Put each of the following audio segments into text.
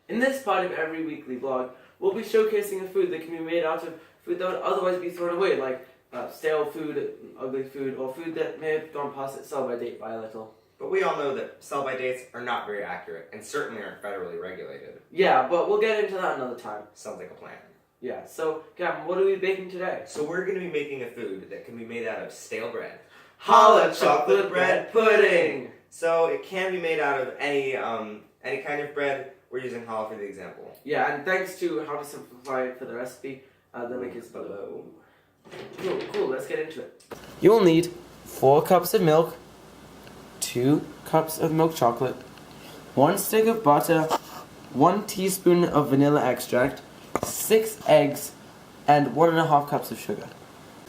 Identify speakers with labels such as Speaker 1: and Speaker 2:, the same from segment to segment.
Speaker 1: In this part of every weekly vlog, we'll be showcasing a food that can be made out of food that would otherwise be thrown away, like stale food, ugly food, or food that may have gone past its sell-by date by a little.
Speaker 2: But we all know that sell-by dates are not very accurate, and certainly aren't federally regulated.
Speaker 1: Yeah, but we'll get into that another time.
Speaker 2: Sounds like a plan.
Speaker 1: Yeah, so, Captain, what are we baking today?
Speaker 2: So we're going to be making a food that can be made out of stale bread.
Speaker 1: Challah chocolate bread pudding!
Speaker 2: So it can be made out of any kind of bread. We're using challah for the example.
Speaker 1: Yeah, and thanks to How to Simplify It for the recipe, the link is below. Cool, let's get into it. You will need 4 cups of milk, 2 cups of milk chocolate, 1 stick of butter, 1 teaspoon of vanilla extract, 6 eggs, and 1.5 cups of sugar.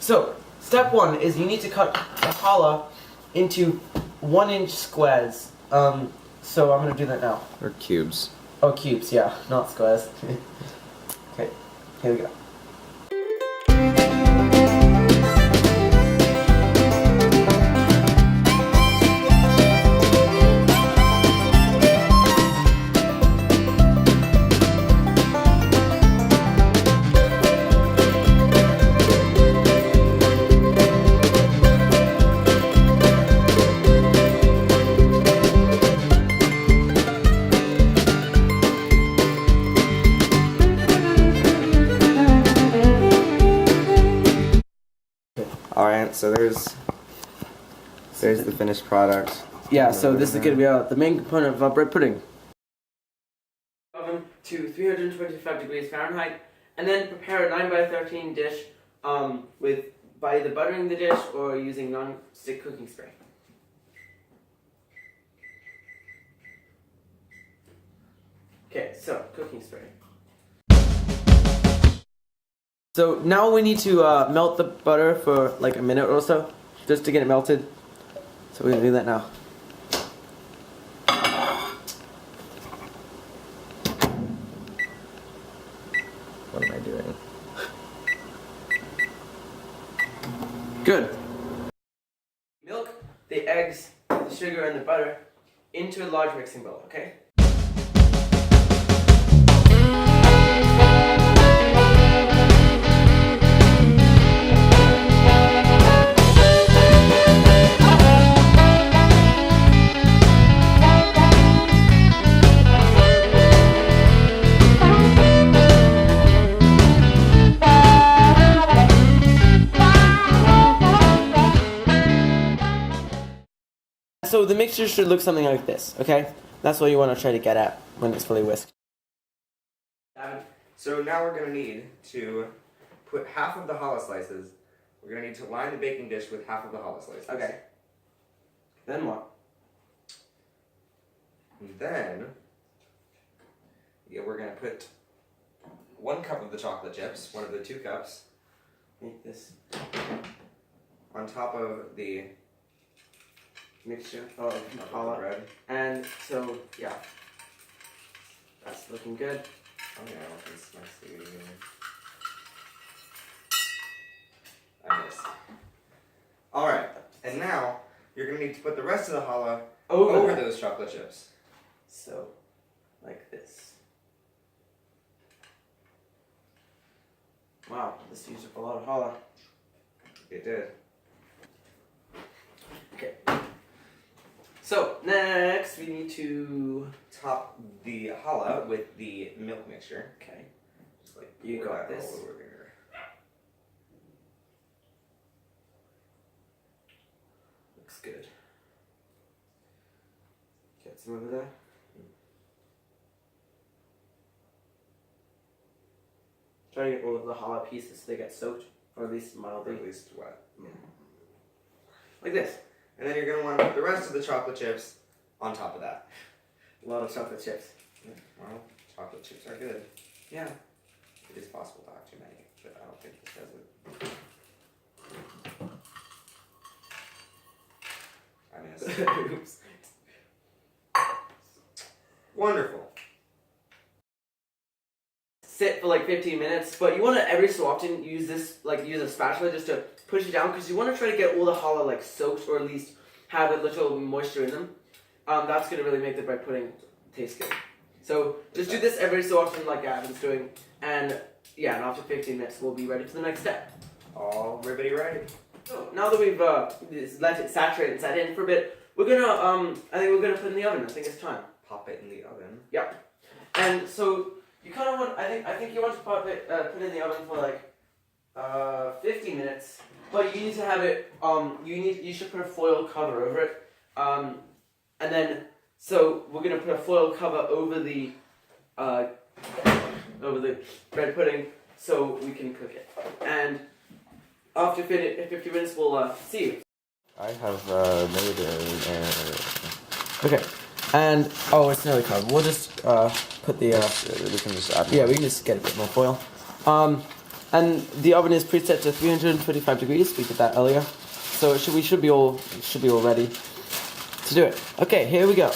Speaker 1: So, step 1 is you need to cut the challah into 1-inch squares. So I'm gonna do that now.
Speaker 2: Or cubes.
Speaker 1: Oh, cubes, yeah, not squares. Okay, here we go.
Speaker 2: Alright, so there's the finished product.
Speaker 1: Yeah, so this is going to be the main component of our bread pudding. Oven to 325 degrees Fahrenheit, and then prepare a 9x13 dish by either buttering the dish or using non-stick cooking spray. Okay, so cooking spray. So now we need to melt the butter for like a minute or so, just to get it melted. So we're going to do that now.
Speaker 2: What am I doing?
Speaker 1: Good. Milk, the eggs, the sugar, and the butter into a large mixing bowl, okay? So the mixture should look something like this, okay? That's what you want to try to get at when it's fully whisked.
Speaker 2: So now we're going to need to put half of the challah slices. We're going to need to line the baking dish with half of the challah slices.
Speaker 1: Okay. Then what?
Speaker 2: And then, we're going to put 1 cup of the chocolate chips, one of the 2 cups,
Speaker 1: Make this
Speaker 2: on top of the
Speaker 1: mixture of challah.
Speaker 2: bread.
Speaker 1: And so, yeah. That's looking good.
Speaker 2: Oh yeah, I want this nicely together. I missed. Alright, and now you're going to need to put the rest of the challah over those chocolate chips.
Speaker 1: So, like this. Wow, this used up a lot of challah.
Speaker 2: It did.
Speaker 1: Okay. So, next we need to
Speaker 2: Top the challah with the milk mixture.
Speaker 1: Okay.
Speaker 2: Just like
Speaker 1: You
Speaker 2: pour
Speaker 1: got
Speaker 2: that
Speaker 1: this.
Speaker 2: all over here.
Speaker 1: Looks good. Get some over there. Try to get all of the challah pieces so they get soaked, or at least
Speaker 2: Or
Speaker 1: mildly.
Speaker 2: at least wet. Yeah.
Speaker 1: Like this.
Speaker 2: And then you're going to want to put the rest of the chocolate chips on top of that.
Speaker 1: A lot of chocolate chips.
Speaker 2: Yeah, well, chocolate chips are good.
Speaker 1: Yeah.
Speaker 2: It is possible to have too many, but I don't think this does it. I missed.
Speaker 1: Oops.
Speaker 2: Wonderful.
Speaker 1: Sit for like 15 minutes, but you want to every so often use this, use a spatula just to push it down, because you want to try to get all the challah soaked, or at least have a little moisture in them. That's going to really make the bread pudding taste good. So just do this every so often like Gavin's doing. And yeah, and after 15 minutes we'll be ready for the next step.
Speaker 2: All ribbity ready.
Speaker 1: So now that we've let it saturate and set in for a bit, we're gonna I think we're gonna put it in the oven. I think it's time.
Speaker 2: Pop it in the oven.
Speaker 1: Yep. And so you kind of want I think you want to put it in the oven for like 15 minutes, but you need to have it you should put a foil cover over it. And then so we're gonna put a foil cover over the bread pudding so we can cook it. And after 50 minutes we'll see you.
Speaker 2: I have made an
Speaker 1: Okay. And oh, it's nearly covered. We'll just put the
Speaker 2: we can just add.
Speaker 1: we can just get a bit more foil. And the oven is preset to 325 degrees. We did that earlier, so we should be all ready to do it. Okay, here we go.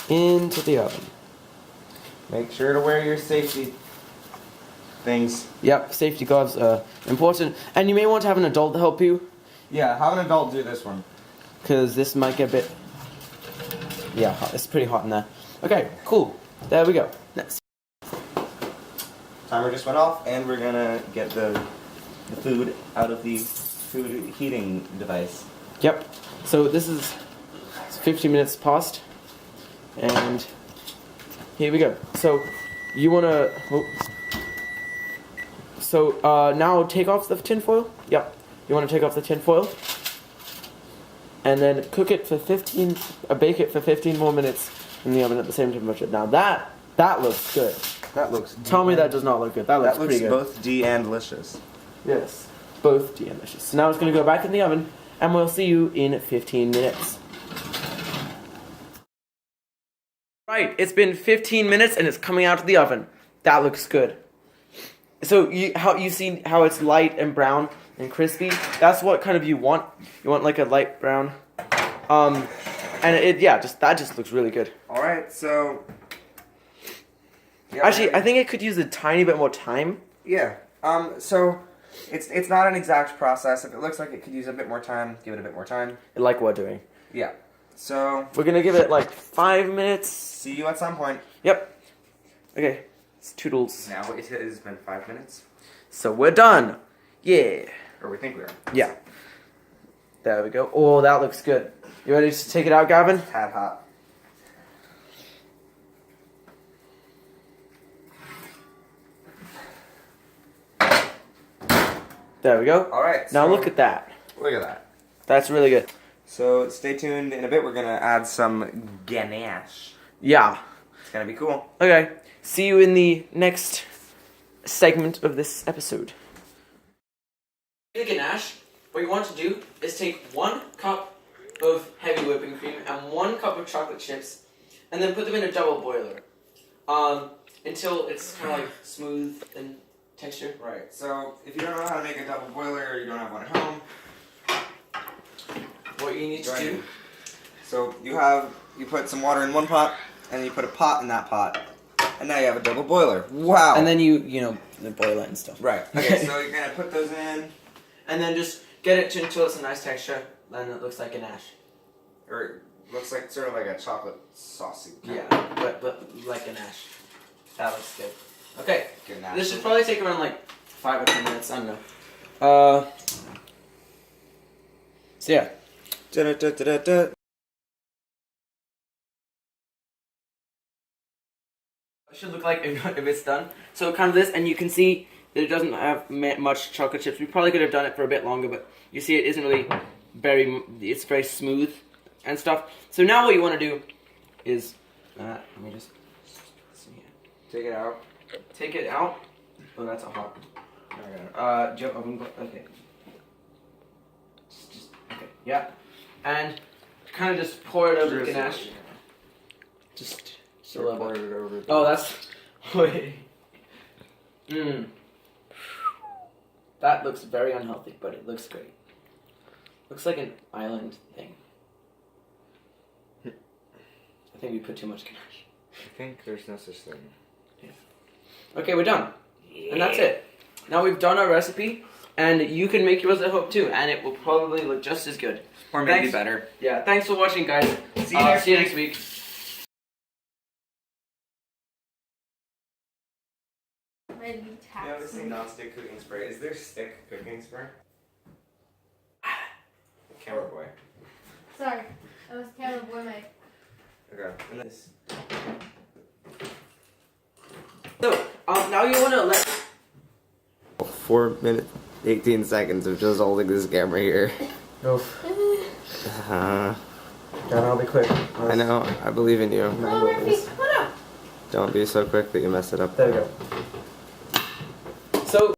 Speaker 1: Into the oven.
Speaker 2: Make sure to wear your safety things.
Speaker 1: Yep, safety gloves are important, and you may want to have an adult to help you,
Speaker 2: Yeah, have an adult do this one.
Speaker 1: because this might get a bit. Yeah, it's pretty hot in there. Okay, cool. There we go. Next.
Speaker 2: Timer just went off, and we're gonna get the food out of the food heating device.
Speaker 1: Yep. So this is 50 minutes past, and here we go. So you wanna. So now take off the tin foil. Yep. You wanna take off the tin foil, and then cook it for bake it for 15 more minutes in the oven at the same temperature. Now that looks good.
Speaker 2: That looks.
Speaker 1: Tell me that does not look good. That looks pretty good.
Speaker 2: Both D and delicious.
Speaker 1: Yes, both delicious. So now it's going to go back in the oven, and we'll see you in 15 minutes. Right, it's been 15 minutes, and it's coming out of the oven. That looks good. So you see how it's light and brown and crispy? That's what kind of you want. You want like a light brown. And that just looks really good.
Speaker 2: All right, so. Yeah,
Speaker 1: Actually, I think it could use a tiny bit more time.
Speaker 2: Yeah. So it's not an exact process. If it looks like it could use a bit more time, give it a bit more time.
Speaker 1: Like we're doing.
Speaker 2: Yeah. So
Speaker 1: We're gonna give it like 5 minutes.
Speaker 2: see you at some point.
Speaker 1: Yep. Okay. It's toodles.
Speaker 2: Now it has been 5 minutes.
Speaker 1: So we're done. Yeah.
Speaker 2: Or we think we are.
Speaker 1: Yeah. There we go. Oh, that looks good. You ready to take it out, Gavin?
Speaker 2: Tad hot.
Speaker 1: There we go.
Speaker 2: All right.
Speaker 1: Now
Speaker 2: so
Speaker 1: look at that.
Speaker 2: Look at that.
Speaker 1: That's really good.
Speaker 2: So stay tuned. In a bit, we're gonna add some ganache.
Speaker 1: Yeah.
Speaker 2: It's gonna be cool.
Speaker 1: Okay. See you in the next segment of this episode. In the ganache, what you want to do is take 1 cup of heavy whipping cream and 1 cup of chocolate chips, and then put them in a double boiler until it's kind of like smooth and texture.
Speaker 2: Right. So if you don't know how to make a double boiler, or you don't have one at home,
Speaker 1: what you need to do.
Speaker 2: So you put some water in one pot, and then you put a pot in that pot, and now you have a double boiler. Wow.
Speaker 1: And then you boil it and stuff.
Speaker 2: Right. Okay. So you're gonna put those in,
Speaker 1: and then just get it until it's a nice texture, then it looks like ganache.
Speaker 2: or it looks like sort of like a chocolate saucy.
Speaker 1: Yeah, but like ganache. That looks good. Okay.
Speaker 2: Ganache.
Speaker 1: This should probably take around like 5 or 10 minutes. I don't know. So yeah.
Speaker 2: Da-da-da-da-da.
Speaker 1: It should look like if it's done. So kind of this, and you can see that it doesn't have much chocolate chips. We probably could have done it for a bit longer, but you see it isn't really it's very smooth and stuff. So now what you want to do is, let me just see here.
Speaker 2: Take it out.
Speaker 1: Take it out. Oh, that's a hot. Do you have oven glove? Okay. Just okay. Yeah. And kind of just pour it over the ganache. Just a little
Speaker 2: pour
Speaker 1: bit.
Speaker 2: it over.
Speaker 1: Oh, that's wait. That looks very unhealthy, but it looks great. Looks like an island thing. I think we put too much ganache.
Speaker 2: I think there's no such thing.
Speaker 1: Yeah. Okay, we're done. Yeah. And that's it. Now we've done our recipe, and you can make yours at home too, and it will probably look just as good.
Speaker 2: Or maybe better.
Speaker 1: Yeah, thanks for watching, guys.
Speaker 2: See you next
Speaker 1: week.
Speaker 3: already
Speaker 2: You
Speaker 3: taxed
Speaker 2: ever seen
Speaker 3: me.
Speaker 2: non-stick cooking spray? Is there stick cooking spray? Camera boy.
Speaker 3: Sorry, that was camera boy Mike.
Speaker 2: Okay. And this.
Speaker 1: So, now you want to let.
Speaker 2: 4 minutes, 18 seconds of just holding this camera here.
Speaker 1: Oof. God, I'll be quick.
Speaker 2: I know. I believe in you.
Speaker 3: Come on, Murphy, hold on.
Speaker 2: Don't be so quick that you mess it up.
Speaker 1: There we go.